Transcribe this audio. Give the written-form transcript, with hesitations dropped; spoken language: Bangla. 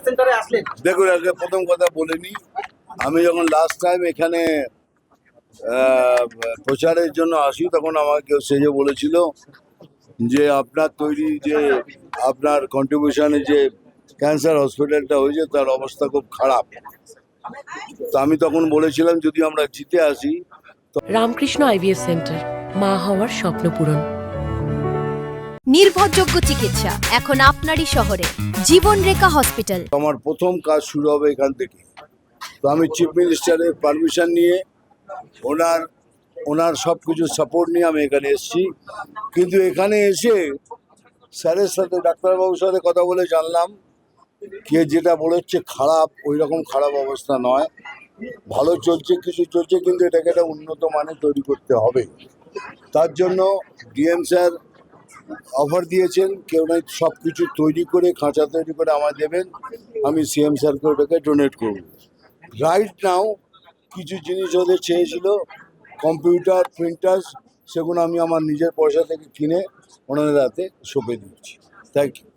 সেন্টারে আসলেন? দেখুন, আজকে প্রথম কথা বলিনি। আমি যখন লাস্ট টাইম এখানে প্রচারের জন্য আসি, তখন আমাকে কেউ সেজে বলেছিল যে আপনার তৈরি যে আপনার কন্ট্রিবিউশনে যে ক্যান্সার হসপিটালটা হয়েছে তার অবস্থা খুব খারাপ। তো আমি তখন বলেছিলাম যদি আমরা জিতে আসি। রামকৃষ্ণ আইভিএফ সেন্টার, মা হওয়ার স্বপ্ন পূরণ। নির্ভরযোগ্য চিকিৎসা এখন আপনারই শহরে, জীবনরেখা হসপিটাল। আমার প্রথম কাজ শুরু হবে এখান থেকে। তো আমি চিফ মিনিস্টারের পারমিশন নিয়ে ওনার সব কিছু সাপোর্ট নিয়ে আমি এখানে এসেছি। কিন্তু এখানে এসে স্যারের সাথে, ডাক্তারবাবুর সাথে কথা বলে জানলাম কে যেটা বলেছে খারাপ, ওই রকম খারাপ অবস্থা নয়, ভালো চলছে, কিছু চলছে, কিন্তু এটাকে একটা উন্নত মানে তৈরি করতে হবে। তার জন্য ডিএম স্যার অফার দিয়েছেন কেউ না সব কিছু তৈরি করে, খাঁচা তৈরি করে আমায় দেবেন, আমি সিএম স্যারকে ওটাকে ডোনেট করব। রাইট নাও কিছু জিনিস ওদের চেয়েছিল, কম্পিউটার, প্রিন্টার, সেগুলো আমি আমার নিজের পয়সা থেকে কিনে ওনাদের হাতে সঁপে দিচ্ছি। Thank you.